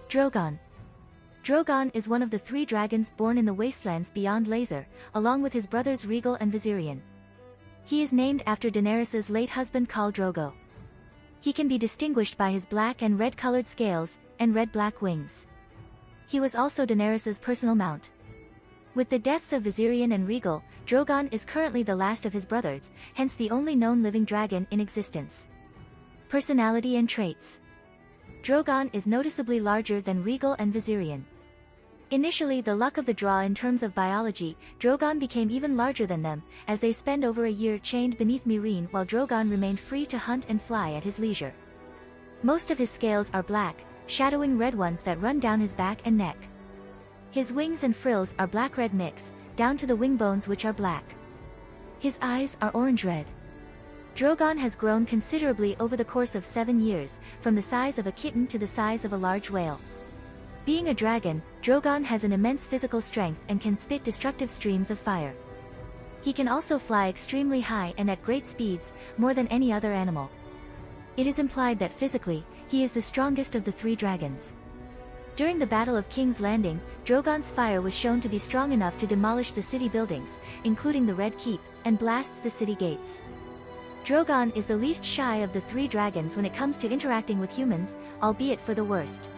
Drogon. Drogon is one of the 3 dragons born in the wastelands beyond Lhazar, along with his brothers Rhaegal and Viserion. He is named after Daenerys' late husband Khal Drogo. He can be distinguished by his black and red-colored scales, and red-black wings. He was also Daenerys' personal mount. With the deaths of Viserion and Rhaegal, Drogon is currently the last of his brothers, hence the only known living dragon in existence. Personality and traits. Drogon is noticeably larger than Rhaegal and Viserion. Initially the luck of the draw in terms of biology, Drogon became even larger than them, as they spend over a year chained beneath Meereen while Drogon remained free to hunt and fly at his leisure. Most of his scales are black, shadowing red ones that run down his back and neck. His wings and frills are black-red mix, down to the wing bones which are black. His eyes are orange-red. Drogon has grown considerably over the course of 7 years, from the size of a kitten to the size of a large whale. Being a dragon, Drogon has an immense physical strength and can spit destructive streams of fire. He can also fly extremely high and at great speeds, more than any other animal. It is implied that physically, he is the strongest of the 3 dragons. During the Battle of King's Landing, Drogon's fire was shown to be strong enough to demolish the city buildings, including the Red Keep, and blasts the city gates. Drogon is the least shy of the 3 dragons when it comes to interacting with humans, albeit for the worst.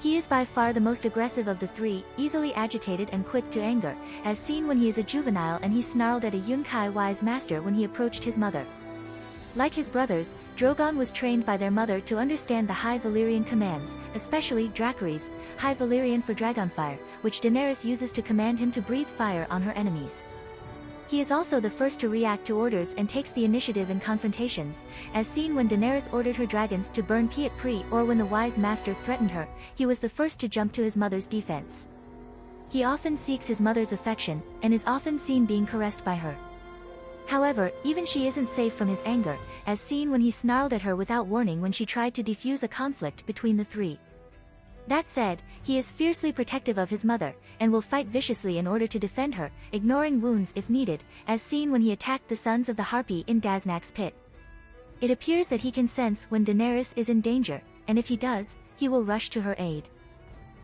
He is by far the most aggressive of the 3, easily agitated and quick to anger, as seen when he is a juvenile and he snarled at a Yunkai wise master when he approached his mother. Like his brothers, Drogon was trained by their mother to understand the High Valyrian commands, especially Dracarys, High Valyrian for dragonfire, which Daenerys uses to command him to breathe fire on her enemies. He is also the first to react to orders and takes the initiative in confrontations, as seen when Daenerys ordered her dragons to burn Pyat Pree or when the wise master threatened her, he was the first to jump to his mother's defense. He often seeks his mother's affection, and is often seen being caressed by her. However, even she isn't safe from his anger, as seen when he snarled at her without warning when she tried to defuse a conflict between the 3. That said, he is fiercely protective of his mother, and will fight viciously in order to defend her, ignoring wounds if needed, as seen when he attacked the Sons of the Harpy in Daznak's pit. It appears that he can sense when Daenerys is in danger, and if he does, he will rush to her aid.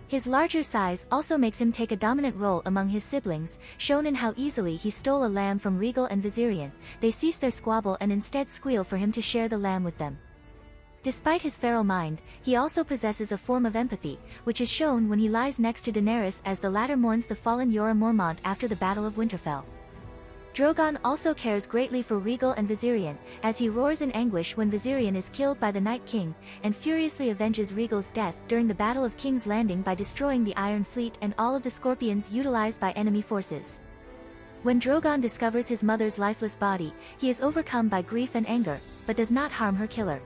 His larger size also makes him take a dominant role among his siblings, shown in how easily he stole a lamb from Rhaegal and Viserion. They cease their squabble and instead squeal for him to share the lamb with them. Despite his feral mind, he also possesses a form of empathy, which is shown when he lies next to Daenerys as the latter mourns the fallen Jorah Mormont after the Battle of Winterfell. Drogon also cares greatly for Rhaegal and Viserion, as he roars in anguish when Viserion is killed by the Night King, and furiously avenges Rhaegal's death during the Battle of King's Landing by destroying the Iron Fleet and all of the scorpions utilized by enemy forces. When Drogon discovers his mother's lifeless body, he is overcome by grief and anger, but does not harm her killer.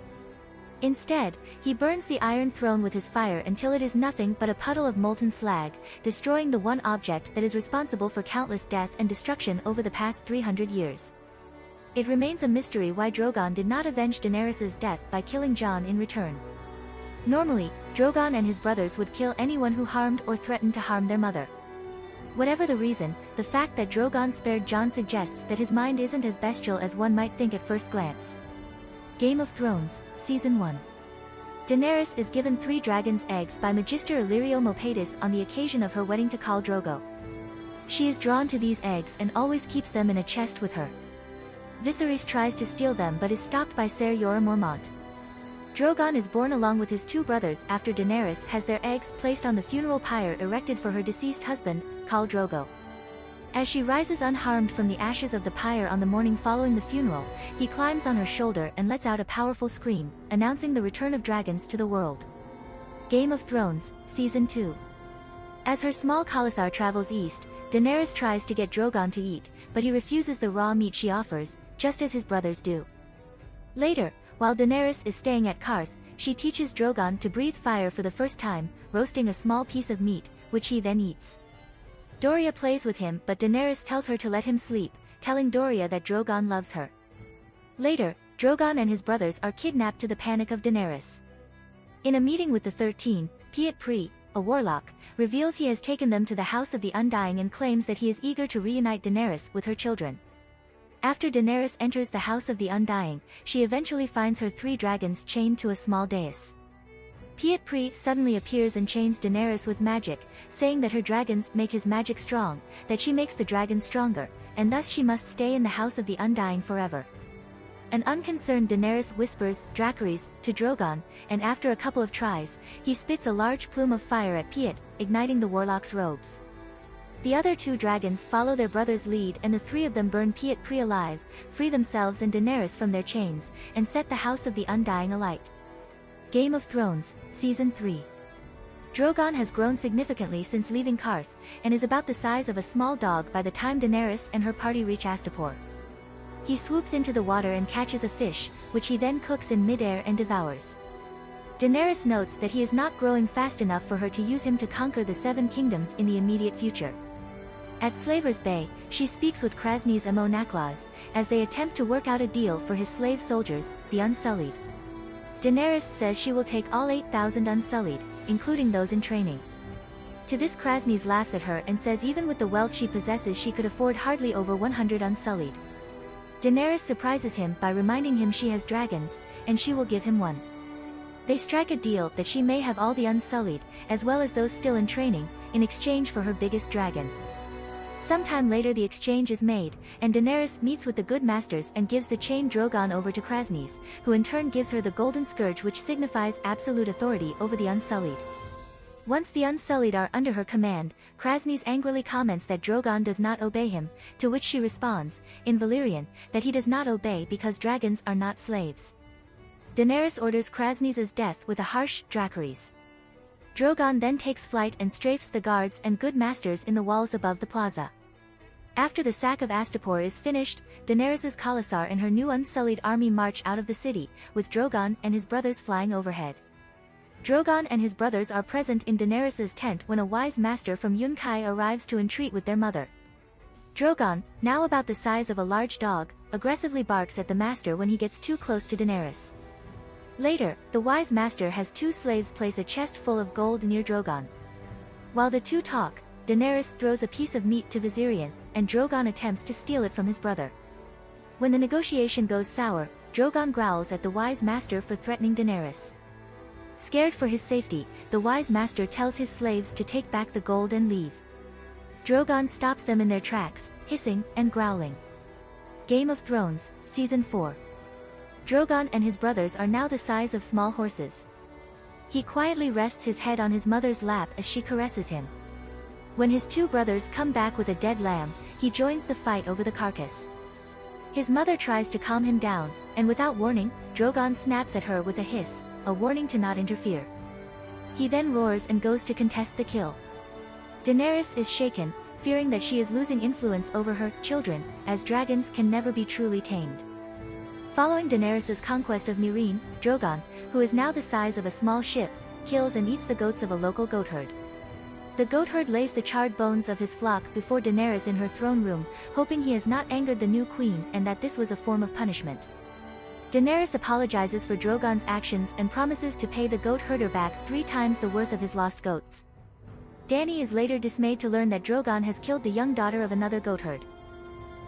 Instead, he burns the Iron Throne with his fire until it is nothing but a puddle of molten slag, destroying the one object that is responsible for countless death and destruction over the past 300 years. It remains a mystery why Drogon did not avenge Daenerys' death by killing Jon in return. Normally, Drogon and his brothers would kill anyone who harmed or threatened to harm their mother. Whatever the reason, the fact that Drogon spared Jon suggests that his mind isn't as bestial as one might think at first glance. Game of Thrones, Season 1. Daenerys is given 3 dragon's eggs by Magister Illyrio Mopatis on the occasion of her wedding to Khal Drogo. She is drawn to these eggs and always keeps them in a chest with her. Viserys tries to steal them but is stopped by Ser Jorah Mormont. Drogon is born along with his 2 brothers after Daenerys has their eggs placed on the funeral pyre erected for her deceased husband, Khal Drogo. As she rises unharmed from the ashes of the pyre on the morning following the funeral, he climbs on her shoulder and lets out a powerful scream, announcing the return of dragons to the world. Game of Thrones, Season 2. As her small Khalasar travels east, Daenerys tries to get Drogon to eat, but he refuses the raw meat she offers, just as his brothers do. Later, while Daenerys is staying at Qarth, she teaches Drogon to breathe fire for the first time, roasting a small piece of meat, which he then eats. Doria plays with him but Daenerys tells her to let him sleep, telling Doria that Drogon loves her. Later, Drogon and his brothers are kidnapped to the panic of Daenerys. In a meeting with the 13, Pyat Pree, a warlock, reveals he has taken them to the House of the Undying and claims that he is eager to reunite Daenerys with her children. After Daenerys enters the House of the Undying, she eventually finds her 3 dragons chained to a small dais. Piet Pri suddenly appears and chains Daenerys with magic, saying that her dragons make his magic strong, that she makes the dragons stronger, and thus she must stay in the House of the Undying forever. An unconcerned Daenerys whispers, "Dracarys," to Drogon, and after a couple of tries, he spits a large plume of fire at Piet, igniting the warlock's robes. The other two dragons follow their brother's lead and the three of them burn Piet Pri alive, free themselves and Daenerys from their chains, and set the House of the Undying alight. Game of Thrones, Season 3. Drogon has grown significantly since leaving Qarth, and is about the size of a small dog by the time Daenerys and her party reach Astapor. He swoops into the water and catches a fish, which he then cooks in mid-air and devours. Daenerys notes that he is not growing fast enough for her to use him to conquer the Seven Kingdoms in the immediate future. At Slaver's Bay, she speaks with Krasny's Amo Naklaz, as they attempt to work out a deal for his slave soldiers, the Unsullied. Daenerys says she will take all 8,000 Unsullied, including those in training. To this Krasny's laughs at her and says even with the wealth she possesses she could afford hardly over 100 Unsullied. Daenerys surprises him by reminding him she has dragons, and she will give him one. They strike a deal that she may have all the Unsullied, as well as those still in training, in exchange for her biggest dragon. Sometime later the exchange is made, and Daenerys meets with the Good Masters and gives the chained Drogon over to Krasny's, who in turn gives her the Golden Scourge which signifies absolute authority over the Unsullied. Once the Unsullied are under her command, Krasny's angrily comments that Drogon does not obey him, to which she responds, in Valyrian, that he does not obey because dragons are not slaves. Daenerys orders Krasny's death with a harsh "Dracarys." Drogon then takes flight and strafes the guards and Good Masters in the walls above the plaza. After the sack of Astapor is finished, Daenerys' Khalasar and her new Unsullied army march out of the city, with Drogon and his brothers flying overhead. Drogon and his brothers are present in Daenerys' tent when a wise master from Yunkai arrives to entreat with their mother. Drogon, now about the size of a large dog, aggressively barks at the master when he gets too close to Daenerys. Later, the wise master has two slaves place a chest full of gold near Drogon. While the two talk, Daenerys throws a piece of meat to Viserion, and Drogon attempts to steal it from his brother. When the negotiation goes sour, Drogon growls at the wise master for threatening Daenerys. Scared for his safety, the wise master tells his slaves to take back the gold and leave. Drogon stops them in their tracks, hissing and growling. Game of Thrones, Season 4. Drogon and his brothers are now the size of small horses. He quietly rests his head on his mother's lap as she caresses him. When his two brothers come back with a dead lamb, he joins the fight over the carcass. His mother tries to calm him down, and without warning, Drogon snaps at her with a hiss, a warning to not interfere. He then roars and goes to contest the kill. Daenerys is shaken, fearing that she is losing influence over her children, as dragons can never be truly tamed. Following Daenerys' conquest of Meereen, Drogon, who is now the size of a small ship, kills and eats the goats of a local goatherd. The goatherd lays the charred bones of his flock before Daenerys in her throne room, hoping he has not angered the new queen and that this was a form of punishment. Daenerys apologizes for Drogon's actions and promises to pay the goat herder back 3 times the worth of his lost goats. Dany is later dismayed to learn that Drogon has killed the young daughter of another goatherd.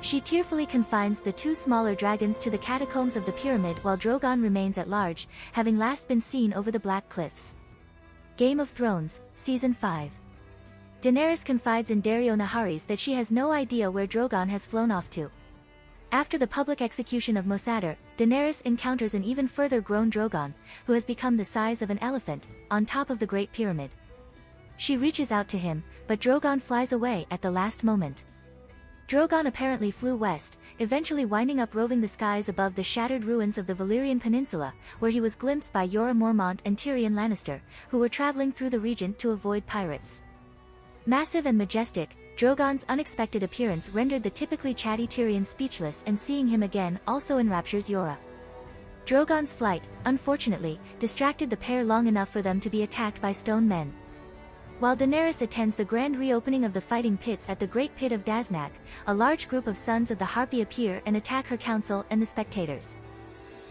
She tearfully confines the 2 smaller dragons to the catacombs of the pyramid while Drogon remains at large, having last been seen over the Black Cliffs. Game of Thrones, Season 5. Daenerys confides in Daario Naharis that she has no idea where Drogon has flown off to. After the public execution of Mosadder, Daenerys encounters an even further grown Drogon, who has become the size of an elephant, on top of the Great Pyramid. She reaches out to him, but Drogon flies away at the last moment. Drogon apparently flew west, eventually winding up roving the skies above the shattered ruins of the Valyrian Peninsula, where he was glimpsed by Jorah Mormont and Tyrion Lannister, who were traveling through the region to avoid pirates. Massive and majestic, Drogon's unexpected appearance rendered the typically chatty Tyrion speechless, and seeing him again also enraptures Jorah. Drogon's flight, unfortunately, distracted the pair long enough for them to be attacked by stone men. While Daenerys attends the grand reopening of the fighting pits at the Great Pit of Daznak, a large group of Sons of the Harpy appear and attack her council and the spectators.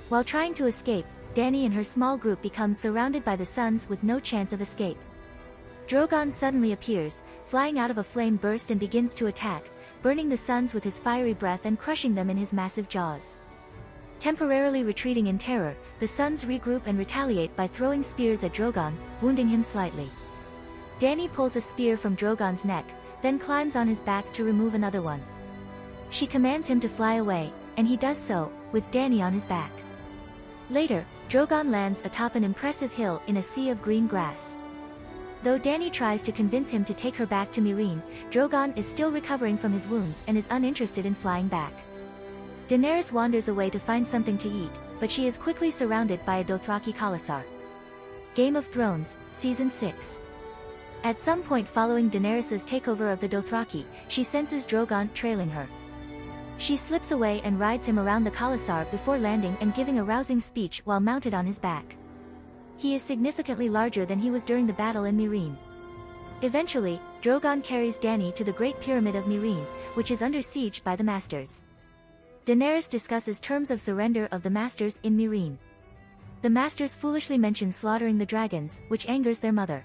While trying to escape, Dany and her small group become surrounded by the Sons with no chance of escape. Drogon suddenly appears, flying out of a flame burst, and begins to attack, burning the Sons with his fiery breath and crushing them in his massive jaws. Temporarily retreating in terror, the sons regroup and retaliate by throwing spears at Drogon, wounding him slightly. Dany pulls a spear from Drogon's neck, then climbs on his back to remove another one. She commands him to fly away, and he does so, with Dany on his back. Later, Drogon lands atop an impressive hill in a sea of green grass. Though Dany tries to convince him to take her back to Meereen, Drogon is still recovering from his wounds and is uninterested in flying back. Daenerys wanders away to find something to eat, but she is quickly surrounded by a Dothraki Khalasar. Game of Thrones, Season 6. At some point following Daenerys' takeover of the Dothraki, she senses Drogon trailing her. She slips away and rides him around the Khalasar before landing and giving a rousing speech while mounted on his back. He is significantly larger than he was during the battle in Meereen. Eventually, Drogon carries Dany to the Great Pyramid of Meereen, which is under siege by the Masters. Daenerys discusses terms of surrender of the Masters in Meereen. The Masters foolishly mention slaughtering the dragons, which angers their mother.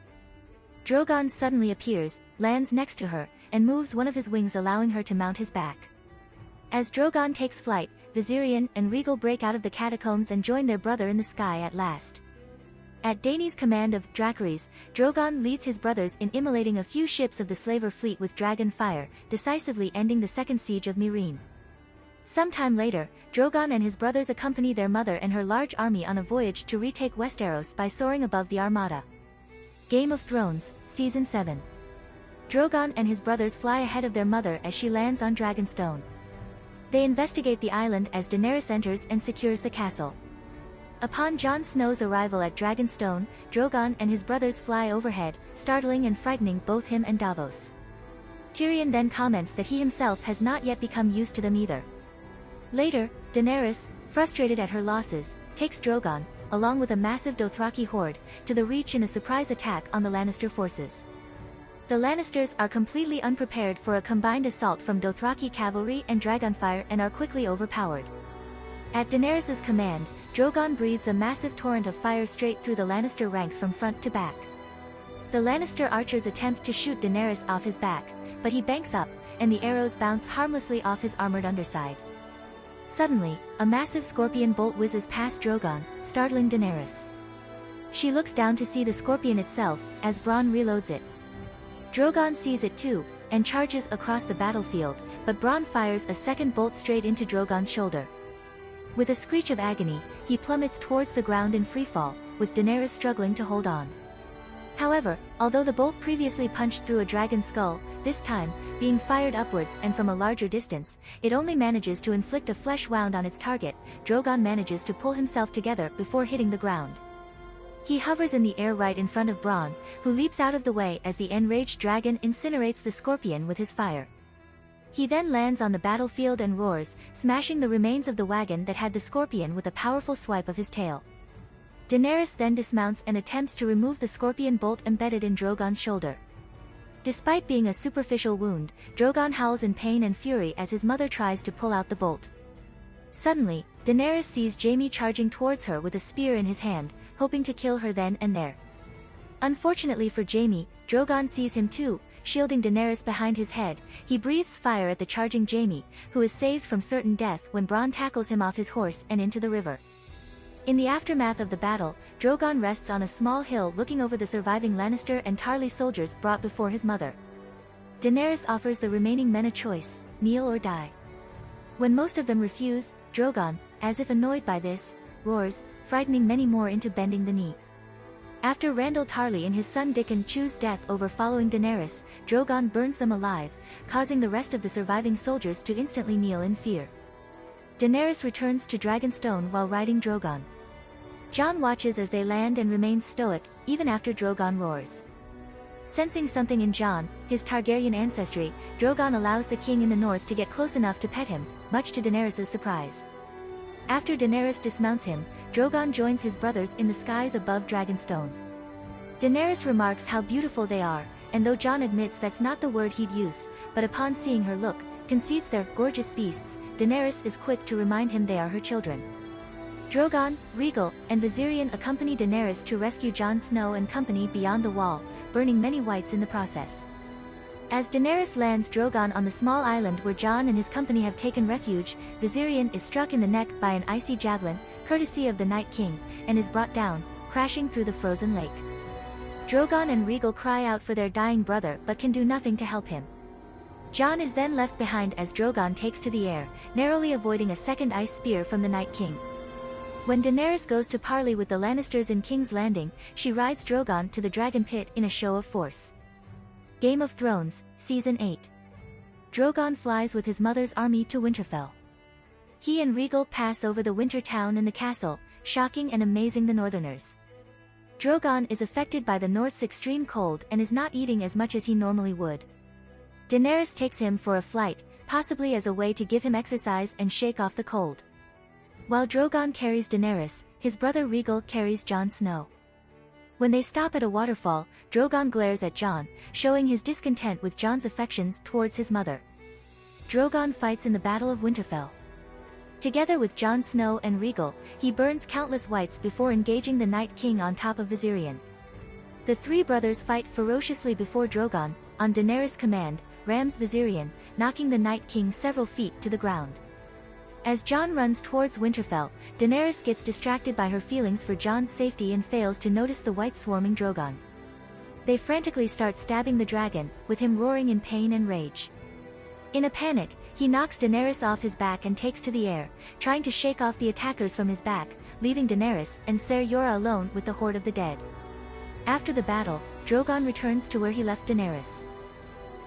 Drogon suddenly appears, lands next to her, and moves one of his wings allowing her to mount his back. As Drogon takes flight, Viserion and Rhaegal break out of the catacombs and join their brother in the sky at last. At Dany's command of Dracarys, Drogon leads his brothers in immolating a few ships of the slaver fleet with dragon fire, decisively ending the second siege of Meereen. Sometime later, Drogon and his brothers accompany their mother and her large army on a voyage to retake Westeros by soaring above the Armada. Game of Thrones, Season 7. Drogon and his brothers fly ahead of their mother as she lands on Dragonstone. They investigate the island as Daenerys enters and secures the castle. Upon Jon Snow's arrival at Dragonstone, Drogon and his brothers fly overhead, startling and frightening both him and Davos. Tyrion then comments that he himself has not yet become used to them either. Later, Daenerys, frustrated at her losses, takes Drogon, along with a massive Dothraki horde, to the Reach in a surprise attack on the Lannister forces. The Lannisters are completely unprepared for a combined assault from Dothraki cavalry and dragonfire and are quickly overpowered. At Daenerys' command, Drogon breathes a massive torrent of fire straight through the Lannister ranks from front to back. The Lannister archers attempt to shoot Daenerys off his back, but he banks up, and the arrows bounce harmlessly off his armored underside. Suddenly, a massive scorpion bolt whizzes past Drogon, startling Daenerys. She looks down to see the scorpion itself, as Bronn reloads it. Drogon sees it too, and charges across the battlefield, but Bronn fires a second bolt straight into Drogon's shoulder. With a screech of agony, he plummets towards the ground in freefall, with Daenerys struggling to hold on. However, although the bolt previously punched through a dragon's skull, this time, being fired upwards and from a larger distance, it only manages to inflict a flesh wound on its target. Drogon manages to pull himself together before hitting the ground. He hovers in the air right in front of Bronn, who leaps out of the way as the enraged dragon incinerates the scorpion with his fire. He then lands on the battlefield and roars, smashing the remains of the wagon that had the scorpion with a powerful swipe of his tail. Daenerys then dismounts and attempts to remove the scorpion bolt embedded in Drogon's shoulder. Despite being a superficial wound, Drogon howls in pain and fury as his mother tries to pull out the bolt. Suddenly, Daenerys sees Jaime charging towards her with a spear in his hand, hoping to kill her then and there. Unfortunately for Jaime, Drogon sees him too, shielding Daenerys behind his head. He breathes fire at the charging Jaime, who is saved from certain death when Bronn tackles him off his horse and into the river. In the aftermath of the battle, Drogon rests on a small hill looking over the surviving Lannister and Tarly soldiers brought before his mother. Daenerys offers the remaining men a choice: kneel or die. When most of them refuse, Drogon, as if annoyed by this, roars, frightening many more into bending the knee. After Randyll Tarly and his son Dickon choose death over following Daenerys, Drogon burns them alive, causing the rest of the surviving soldiers to instantly kneel in fear. Daenerys returns to Dragonstone while riding Drogon. Jon watches as they land and remains stoic, even after Drogon roars. Sensing something in Jon, his Targaryen ancestry, Drogon allows the king in the north to get close enough to pet him, much to Daenerys' surprise. After Daenerys dismounts him, Drogon joins his brothers in the skies above Dragonstone. Daenerys remarks how beautiful they are, and though Jon admits that's not the word he'd use, but upon seeing her look, concedes they're gorgeous beasts, Daenerys is quick to remind him they are her children. Drogon, Rhaegal, and Viserion accompany Daenerys to rescue Jon Snow and company beyond the wall, burning many whites in the process. As Daenerys lands Drogon on the small island where Jon and his company have taken refuge, Viserion is struck in the neck by an icy javelin, courtesy of the Night King, and is brought down, crashing through the frozen lake. Drogon and Rhaegal cry out for their dying brother but can do nothing to help him. Jon is then left behind as Drogon takes to the air, narrowly avoiding a second ice spear from the Night King. When Daenerys goes to parley with the Lannisters in King's Landing, she rides Drogon to the dragon pit in a show of force. Game of Thrones, Season 8. Drogon flies with his mother's army to Winterfell. He and Rhaegal pass over the winter town and the castle, shocking and amazing the Northerners. Drogon is affected by the North's extreme cold and is not eating as much as he normally would. Daenerys takes him for a flight, possibly as a way to give him exercise and shake off the cold. While Drogon carries Daenerys, his brother Rhaegal carries Jon Snow. When they stop at a waterfall, Drogon glares at Jon, showing his discontent with Jon's affections towards his mother. Drogon fights in the Battle of Winterfell. Together with Jon Snow and Rhaegal, he burns countless wights before engaging the Night King on top of Viserion. The three brothers fight ferociously before Drogon, on Daenerys' command, rams Viserion, knocking the Night King several feet to the ground. As Jon runs towards Winterfell, Daenerys gets distracted by her feelings for Jon's safety and fails to notice the whites swarming Drogon. They frantically start stabbing the dragon, with him roaring in pain and rage. In a panic, he knocks Daenerys off his back and takes to the air, trying to shake off the attackers from his back, leaving Daenerys and Ser Jorah alone with the horde of the dead. After the battle, Drogon returns to where he left Daenerys.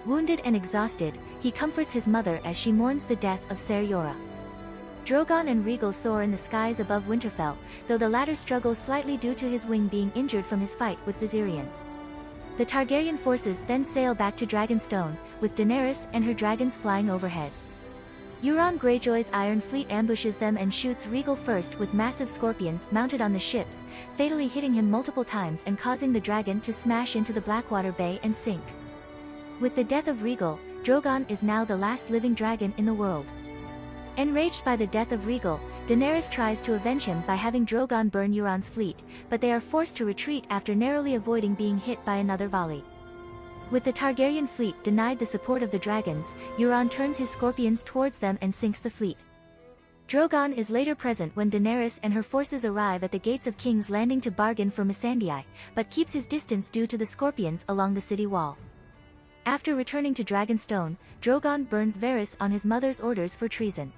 Wounded and exhausted, he comforts his mother as she mourns the death of Ser Jorah. Drogon and Rhaegal soar in the skies above Winterfell, though the latter struggles slightly due to his wing being injured from his fight with Viserion. The Targaryen forces then sail back to Dragonstone, with Daenerys and her dragons flying overhead. Euron Greyjoy's Iron Fleet ambushes them and shoots Rhaegal first with massive scorpions mounted on the ships, fatally hitting him multiple times and causing the dragon to smash into the Blackwater Bay and sink. With the death of Rhaegal, Drogon is now the last living dragon in the world. Enraged by the death of Rhaegal, Daenerys tries to avenge him by having Drogon burn Euron's fleet, but they are forced to retreat after narrowly avoiding being hit by another volley. With the Targaryen fleet denied the support of the dragons, Euron turns his scorpions towards them and sinks the fleet. Drogon is later present when Daenerys and her forces arrive at the gates of King's Landing to bargain for Missandei, but keeps his distance due to the scorpions along the city wall. After returning to Dragonstone, Drogon burns Varys on his mother's orders for treason.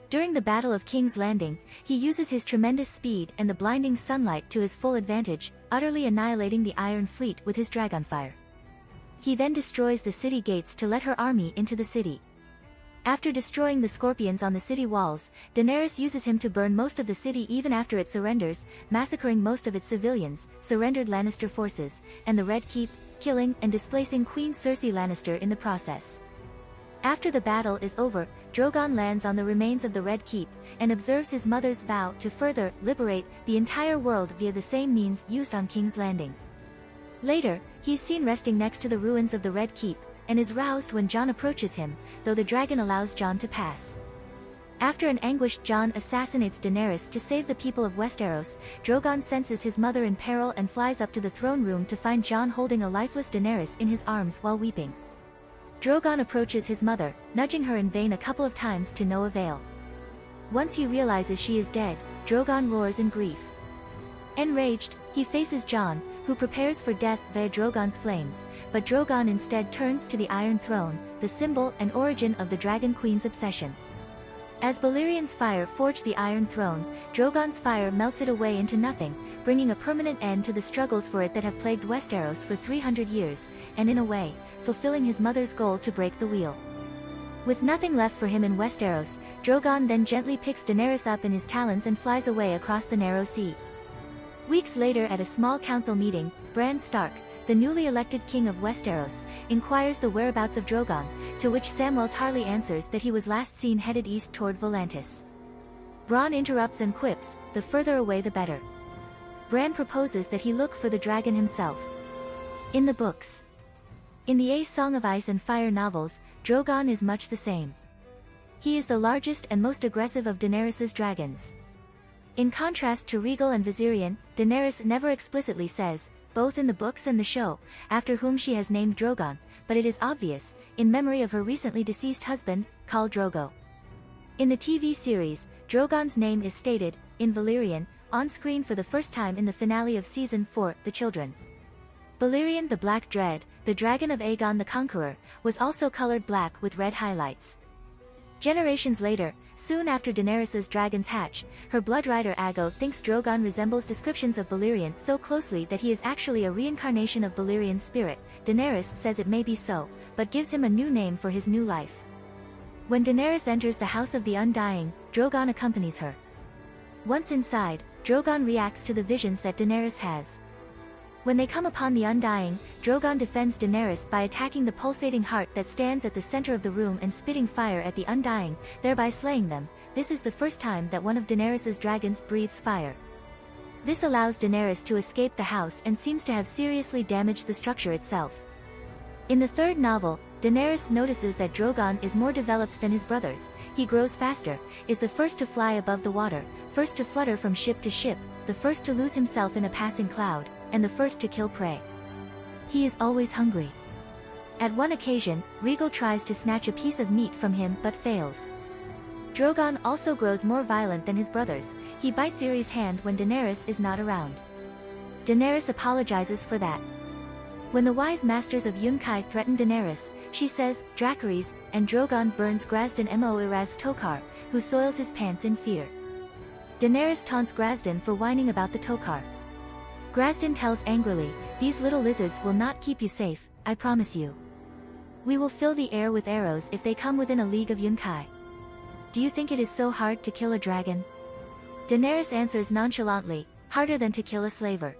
During the Battle of King's Landing, he uses his tremendous speed and the blinding sunlight to his full advantage, utterly annihilating the Iron Fleet with his dragonfire. He then destroys the city gates to let her army into the city. After destroying the scorpions on the city walls, Daenerys uses him to burn most of the city even after it surrenders, massacring most of its civilians, surrendered Lannister forces, and the Red Keep, killing and displacing Queen Cersei Lannister in the process. After the battle is over, Drogon lands on the remains of the Red Keep, and observes his mother's vow to further liberate the entire world via the same means used on King's Landing. Later, he's seen resting next to the ruins of the Red Keep, and is roused when Jon approaches him, though the dragon allows Jon to pass. After an anguished Jon assassinates Daenerys to save the people of Westeros, Drogon senses his mother in peril and flies up to the throne room to find Jon holding a lifeless Daenerys in his arms while weeping. Drogon approaches his mother, nudging her in vain a couple of times to no avail. Once he realizes she is dead, Drogon roars in grief. Enraged, he faces Jon, who prepares for death via Drogon's flames, but Drogon instead turns to the Iron Throne, the symbol and origin of the Dragon Queen's obsession. As Balerions' fire forged the Iron Throne, Drogon's fire melts it away into nothing, bringing a permanent end to the struggles for it that have plagued Westeros for 300 years, and in a way, fulfilling his mother's goal to break the wheel. With nothing left for him in Westeros, Drogon then gently picks Daenerys up in his talons and flies away across the narrow sea. Weeks later at a small council meeting, Bran Stark, the newly elected king of Westeros, inquires the whereabouts of Drogon, to which Samwell Tarly answers that he was last seen headed east toward Volantis. Bronn interrupts and quips, "The further away the better." Bran proposes that he look for the dragon himself. In the books. In the A Song of Ice and Fire novels, Drogon is much the same. He is the largest and most aggressive of Daenerys' dragons. In contrast to Rhaegal and Viserion, Daenerys never explicitly says, both in the books and the show, after whom she has named Drogon, but it is obvious, in memory of her recently deceased husband, Khal Drogo. In the TV series, Drogon's name is stated, in Valyrian, on screen for the first time in the finale of Season 4, The Children. Balerion the Black Dread, the dragon of Aegon the Conqueror, was also colored black with red highlights. Generations later, soon after Daenerys' dragons hatch, her bloodrider Ago thinks Drogon resembles descriptions of Balerion so closely that he is actually a reincarnation of Balerion's spirit. Daenerys says it may be so, but gives him a new name for his new life. When Daenerys enters the House of the Undying, Drogon accompanies her. Once inside, Drogon reacts to the visions that Daenerys has. When they come upon the Undying, Drogon defends Daenerys by attacking the pulsating heart that stands at the center of the room and spitting fire at the Undying, thereby slaying them. This is the first time that one of Daenerys' dragons breathes fire. This allows Daenerys to escape the house and seems to have seriously damaged the structure itself. In the third novel, Daenerys notices that Drogon is more developed than his brothers. He grows faster, is the first to fly above the water, first to flutter from ship to ship, the first to lose himself in a passing cloud, and the first to kill prey. He is always hungry. At one occasion, Rhaegal tries to snatch a piece of meat from him but fails. Drogon also grows more violent than his brothers. He bites Ciri's hand when Daenerys is not around. Daenerys apologizes for that. When the wise masters of Yunkai threaten Daenerys, she says, Dracarys, and Drogon burns Grasdan Mo Iraz Tokar, who soils his pants in fear. Daenerys taunts Grasdan for whining about the Tokar. Grasdan tells angrily, these little lizards will not keep you safe, I promise you. We will fill the air with arrows if they come within a league of Yunkai. Do you think it is so hard to kill a dragon? Daenerys answers nonchalantly, harder than to kill a slaver.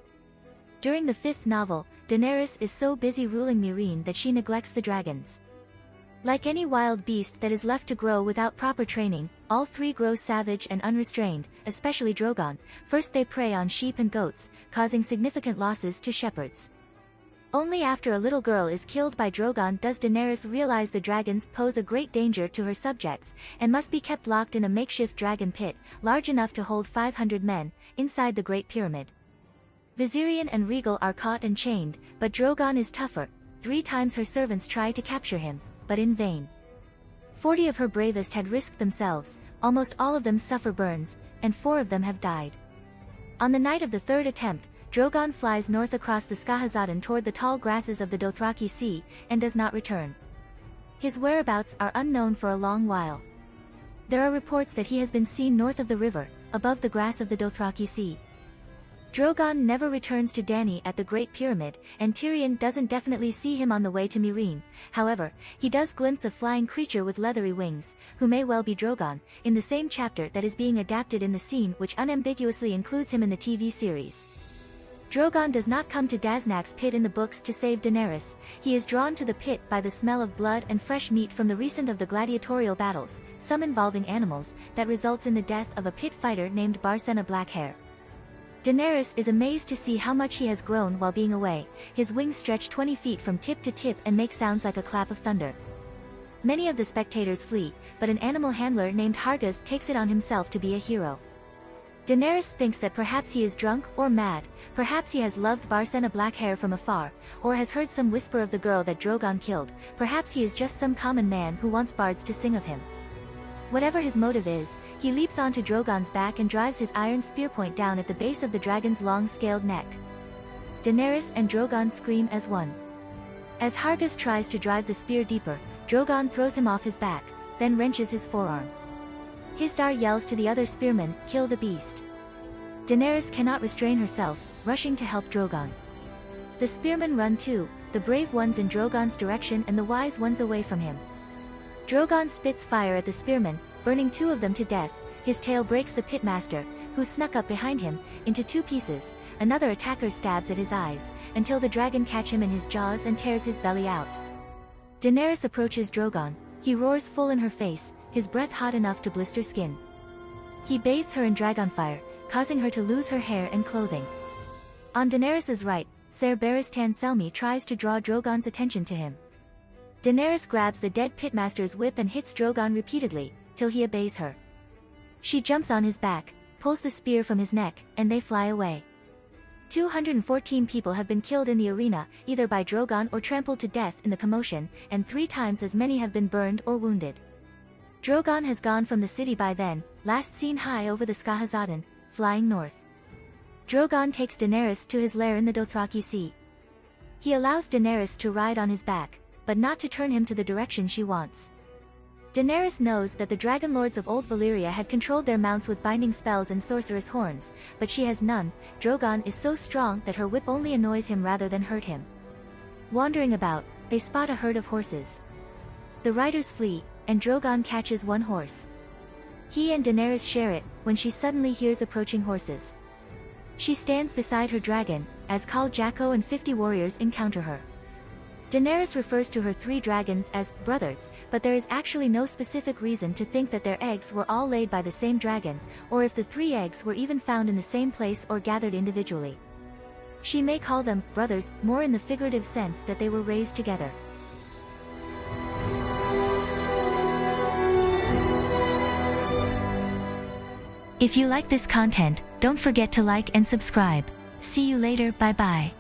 During the fifth novel, Daenerys is so busy ruling Meereen that she neglects the dragons. Like any wild beast that is left to grow without proper training, all three grow savage and unrestrained, especially Drogon. First they prey on sheep and goats, causing significant losses to shepherds. Only after a little girl is killed by Drogon does Daenerys realize the dragons pose a great danger to her subjects, and must be kept locked in a makeshift dragon pit, large enough to hold 500 men, inside the Great Pyramid. Viserion and Rhaegal are caught and chained, but Drogon is tougher. 3 times her servants try to capture him, but in vain. 40 of her bravest had risked themselves, almost all of them suffer burns, and 4 of them have died. On the night of the third attempt, Drogon flies north across the Skahazadin toward the tall grasses of the Dothraki Sea, and does not return. His whereabouts are unknown for a long while. There are reports that he has been seen north of the river, above the grass of the Dothraki Sea. Drogon never returns to Dany at the Great Pyramid, and Tyrion doesn't definitely see him on the way to Meereen. However, he does glimpse a flying creature with leathery wings, who may well be Drogon, in the same chapter that is being adapted in the scene which unambiguously includes him in the TV series. Drogon does not come to Daznak's pit in the books to save Daenerys. He is drawn to the pit by the smell of blood and fresh meat from the recent of the gladiatorial battles, some involving animals, that results in the death of a pit fighter named Barsenna Blackhair. Daenerys is amazed to see how much he has grown while being away. His wings stretch 20 feet from tip to tip and make sounds like a clap of thunder. Many of the spectators flee, but an animal handler named Hargaz takes it on himself to be a hero. Daenerys thinks that perhaps he is drunk or mad, perhaps he has loved Barsenna Blackhair from afar, or has heard some whisper of the girl that Drogon killed, perhaps he is just some common man who wants bards to sing of him. Whatever his motive is, he leaps onto Drogon's back and drives his iron spearpoint down at the base of the dragon's long-scaled neck. Daenerys and Drogon scream as one. As Hargaz tries to drive the spear deeper, Drogon throws him off his back, then wrenches his forearm. Hizdar yells to the other spearmen, "Kill the beast." Daenerys cannot restrain herself, rushing to help Drogon. The spearmen run too, the brave ones in Drogon's direction and the wise ones away from him. Drogon spits fire at the spearmen, burning 2 of them to death. His tail breaks the pitmaster, who snuck up behind him, into 2 pieces. Another attacker stabs at his eyes, until the dragon catch him in his jaws and tears his belly out. Daenerys approaches Drogon. He roars full in her face, his breath hot enough to blister skin. He bathes her in dragonfire, causing her to lose her hair and clothing. On Daenerys' right, Ser Barristan Selmy tries to draw Drogon's attention to him. Daenerys grabs the dead pitmaster's whip and hits Drogon repeatedly, till he obeys her. She jumps on his back, pulls the spear from his neck, and they fly away. 214 people have been killed in the arena, either by Drogon or trampled to death in the commotion, and 3 times as many have been burned or wounded. Drogon has gone from the city by then, last seen high over the Skahazadin, flying north. Drogon takes Daenerys to his lair in the Dothraki Sea. He allows Daenerys to ride on his back, but not to turn him to the direction she wants. Daenerys knows that the Dragon Lords of Old Valyria had controlled their mounts with binding spells and sorceress horns, but she has none. Drogon is so strong that her whip only annoys him rather than hurt him. Wandering about, they spot a herd of horses. The riders flee, and Drogon catches one horse. He and Daenerys share it, when she suddenly hears approaching horses. She stands beside her dragon, as Khal Drogo and 50 warriors encounter her. Daenerys refers to her 3 dragons as brothers, but there is actually no specific reason to think that their eggs were all laid by the same dragon, or if the 3 eggs were even found in the same place or gathered individually. She may call them brothers, more in the figurative sense that they were raised together. If you like this content, don't forget to like and subscribe. See you later, bye bye.